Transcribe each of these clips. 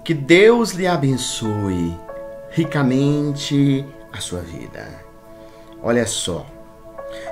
Que Deus lhe abençoe ricamente a sua vida. Olha só,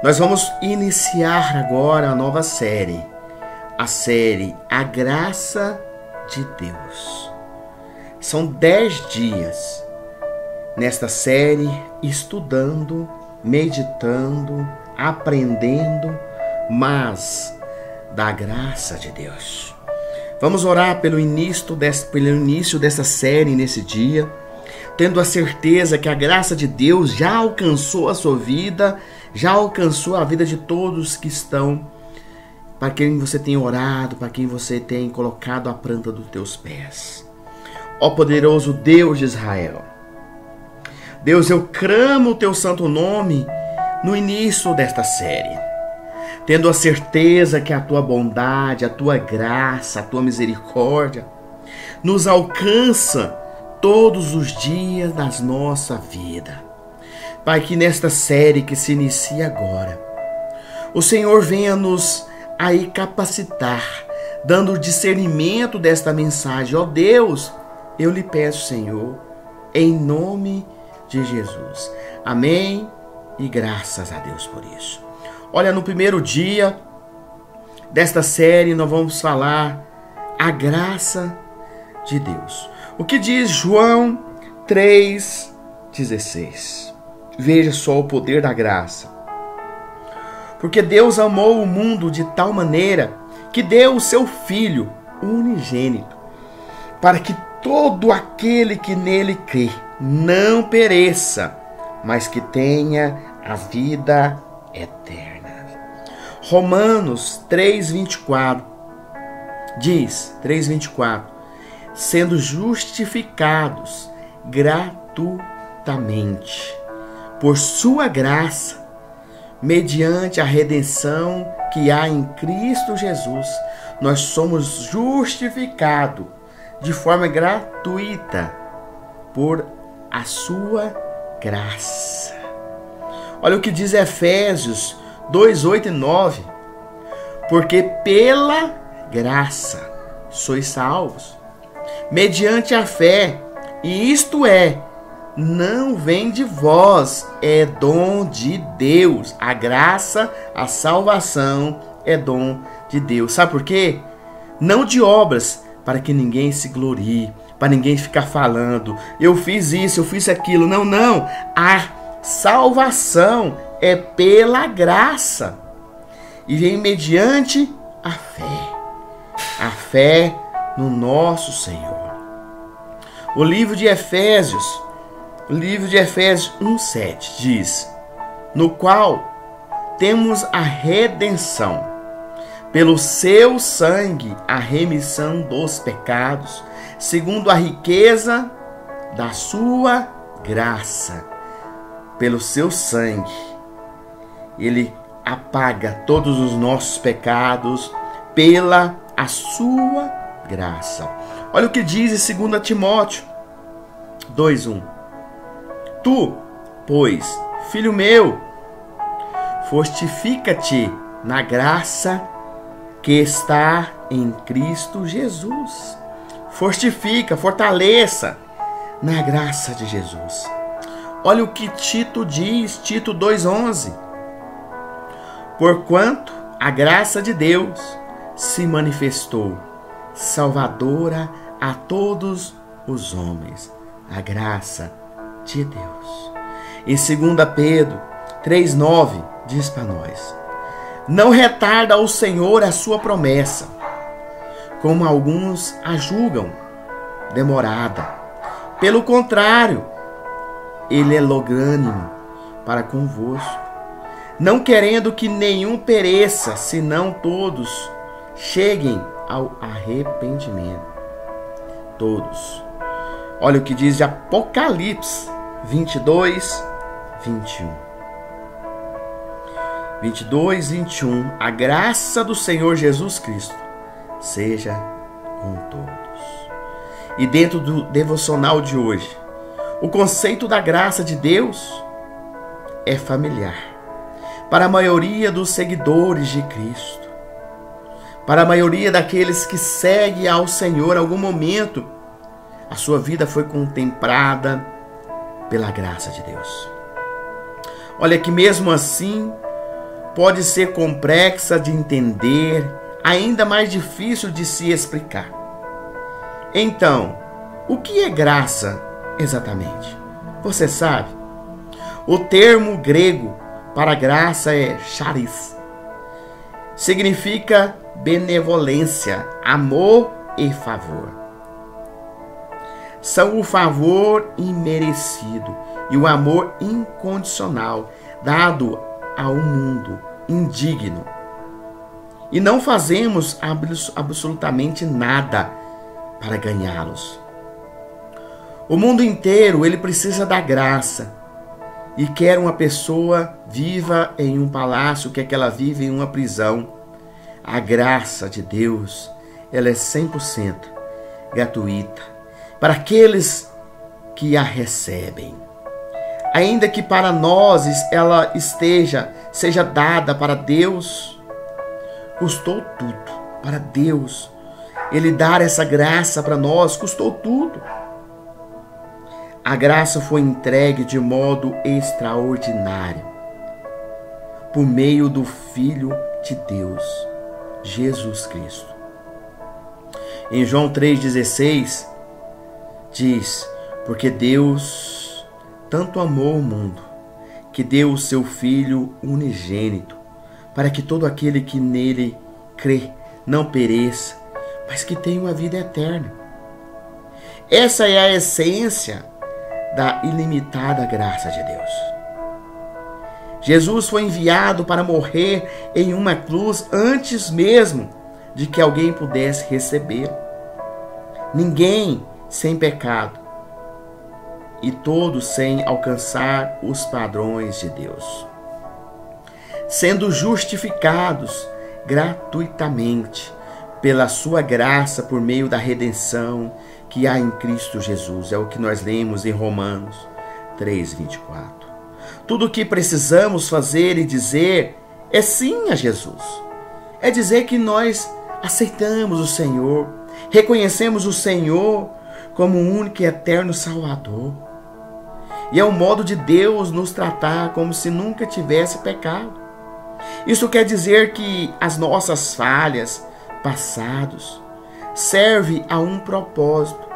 nós vamos iniciar agora a nova série, a série A Graça de Deus. São 10 dias nesta série, estudando, meditando, aprendendo, mas da graça de Deus. Vamos orar pelo início dessa série nesse dia, tendo a certeza que a graça de Deus já alcançou a sua vida, já alcançou a vida de todos que estão, para quem você tem orado, para quem você tem colocado a planta dos teus pés. Ó poderoso Deus de Israel, Deus, eu clamo o teu santo nome no início desta série, tendo a certeza que a tua bondade, a tua graça, a tua misericórdia nos alcança todos os dias da nossa vida. Pai, que nesta série que se inicia agora, o Senhor venha nos aí capacitar, dando o discernimento desta mensagem. Ó Deus, eu lhe peço, Senhor, em nome de Jesus. Amém e graças a Deus por isso. Olha, no primeiro dia desta série nós vamos falar a graça de Deus. O que diz João 3,16? Veja só o poder da graça. Porque Deus amou o mundo de tal maneira que deu o seu Filho unigênito, para que todo aquele que nele crê não pereça, mas que tenha a vida eterna. Romanos 3,24 diz, 3,24, sendo justificados gratuitamente por sua graça, mediante a redenção que há em Cristo Jesus, nós somos justificados de forma gratuita por a sua graça. Olha o que diz Efésios 2:8 e 9. Porque pela graça sois salvos, mediante a fé, e isto não vem de vós, é dom de Deus. A graça, a salvação é dom de Deus. Sabe por quê? Não de obras, para que ninguém se glorie, para ninguém ficar falando, eu fiz isso, eu fiz aquilo. Não, não. A salvação é pela graça e vem mediante a fé no nosso Senhor. O livro de Efésios 1:7 diz: no qual temos a redenção, pelo seu sangue, a remissão dos pecados, segundo a riqueza da sua graça. Pelo seu sangue, ele apaga todos os nossos pecados, pela a sua graça. Olha o que diz em 2 Timóteo 2:1. Tu, pois, filho meu, fortifica-te na graça que está em Cristo Jesus. Fortifica, fortaleça na graça de Jesus. Olha o que Tito diz, Tito 2:11. Porquanto a graça de Deus se manifestou, salvadora a todos os homens. A graça de Deus. Em 2 Pedro 3:9 diz para nós: não retarda o Senhor a sua promessa, como alguns a julgam demorada. Pelo contrário, ele é longânimo para convosco, não querendo que nenhum pereça, senão todos cheguem ao arrependimento. Todos. Olha o que diz de Apocalipse 22:21. 22:21. A graça do Senhor Jesus Cristo seja com todos. E dentro do devocional de hoje, o conceito da graça de Deus é familiar para a maioria dos seguidores de Cristo, para a maioria daqueles que seguem ao Senhor. Em algum momento, A sua vida foi contemplada pela graça de Deus. Olha que mesmo assim pode ser complexa de entender, ainda mais difícil de se explicar. Então, o que é graça exatamente? Você sabe? O termo grego para graça é charis. Significa benevolência, amor e favor. São o favor imerecido e o amor incondicional dado ao mundo indigno. E não fazemos absolutamente nada para ganhá-los. O mundo inteiro ele precisa da graça e quer uma pessoa viva em um palácio, quer que ela viva em uma prisão. A graça de Deus ela é 100% gratuita para aqueles que a recebem. Ainda que para nós ela seja dada para Deus, custou tudo. Para Deus, Ele dar essa graça para nós, custou tudo. A graça foi entregue de modo extraordinário, por meio do Filho de Deus, Jesus Cristo. Em João 3,16, diz, porque Deus tanto amou o mundo, que deu o seu Filho unigênito, para que todo aquele que nele crê não pereça, mas que tenha uma vida eterna. Essa é a essência da ilimitada graça de Deus. Jesus foi enviado para morrer em uma cruz antes mesmo de que alguém pudesse recebê-lo. Ninguém sem pecado e todos sem alcançar os padrões de Deus, sendo justificados gratuitamente pela sua graça por meio da redenção que há em Cristo Jesus. É o que nós lemos em Romanos 3:24. Tudo o que precisamos fazer e dizer é sim a Jesus. É dizer que nós aceitamos o Senhor, reconhecemos o Senhor como o único e eterno Salvador. E é um modo de Deus nos tratar como se nunca tivesse pecado. Isso quer dizer que as nossas falhas, passados, servem a um propósito,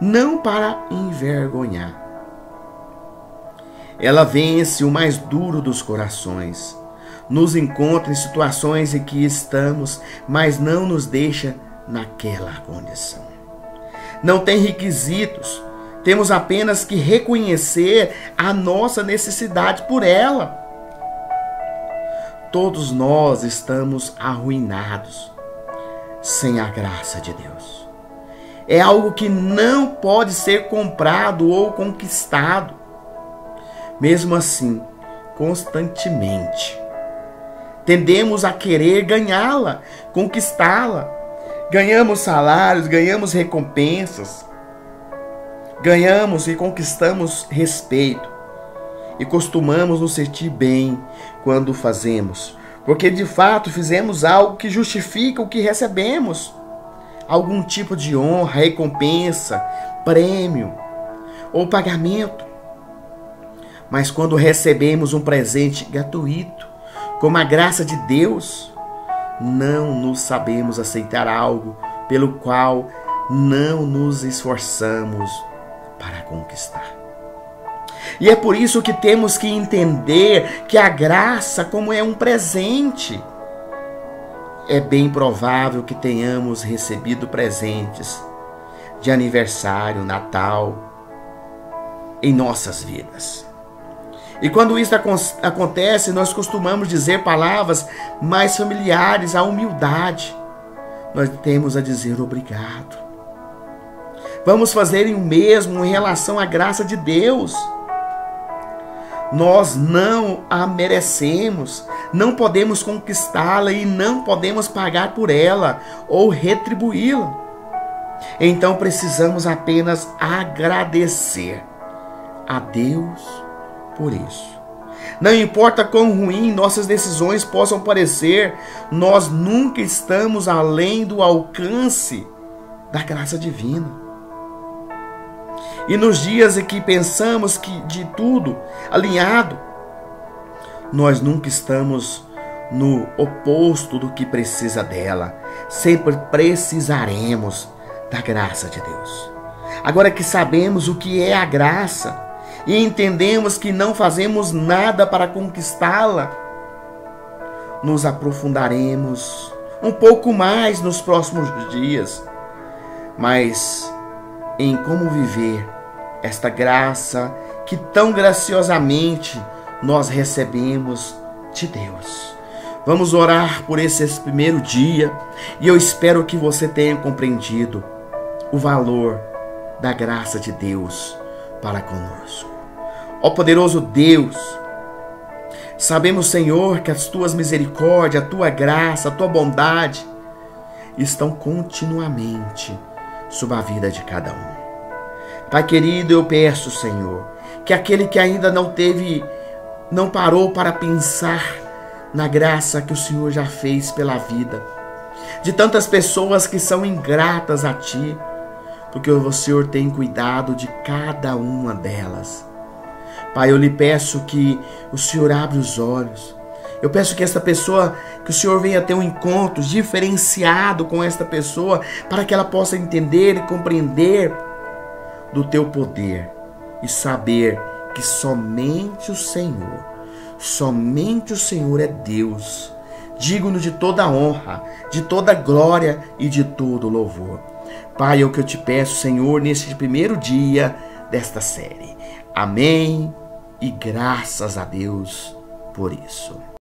não para envergonhar. Ela vence o mais duro dos corações, nos encontra em situações em que estamos, mas não nos deixa naquela condição. Não tem requisitos, temos apenas que reconhecer a nossa necessidade por ela. Todos nós estamos arruinados sem a graça de Deus. É algo que não pode ser comprado ou conquistado. Mesmo assim, constantemente, tendemos a querer ganhá-la, conquistá-la. Ganhamos salários, ganhamos recompensas, ganhamos e conquistamos respeito e costumamos nos sentir bem quando fazemos, porque de fato fizemos algo que justifica o que recebemos, algum tipo de honra, recompensa, prêmio ou pagamento. Mas quando recebemos um presente gratuito, como a graça de Deus, não nos sabemos aceitar algo pelo qual não nos esforçamos para conquistar. E é por isso que temos que entender que a graça, como é um presente, é bem provável que tenhamos recebido presentes de aniversário, Natal, em nossas vidas. E quando isso acontece, nós costumamos dizer palavras mais familiares à humildade. Nós temos a dizer obrigado. Vamos fazer o mesmo em relação à graça de Deus. Nós não a merecemos, não podemos conquistá-la e não podemos pagar por ela ou retribuí-la. Então precisamos apenas agradecer a Deus por isso. Não importa quão ruim nossas decisões possam parecer, nós nunca estamos além do alcance da graça divina. E nos dias em que pensamos que de tudo alinhado, nós nunca estamos no oposto do que precisa dela. Sempre precisaremos da graça de Deus. Agora que sabemos o que é a graça e entendemos que não fazemos nada para conquistá-la, nos aprofundaremos um pouco mais nos próximos dias, mas em como viver esta graça que tão graciosamente nós recebemos de Deus. Vamos orar por esse primeiro dia e eu espero que você tenha compreendido o valor da graça de Deus para conosco. Ó poderoso Deus, sabemos, Senhor, que as tuas misericórdias, a tua graça, a tua bondade estão continuamente sobre a vida de cada um. Pai querido, eu peço, Senhor, que aquele que ainda não parou para pensar na graça que o Senhor já fez pela vida de tantas pessoas que são ingratas a Ti, porque o Senhor tem cuidado de cada uma delas. Pai, eu lhe peço que o Senhor abra os olhos. Eu peço que esta pessoa, que o Senhor venha ter um encontro diferenciado com esta pessoa, para que ela possa entender e compreender do Teu poder e saber que somente o Senhor é Deus, digno de toda honra, de toda glória e de todo louvor. Pai, é o que eu te peço, Senhor, neste primeiro dia desta série. Amém e graças a Deus por isso.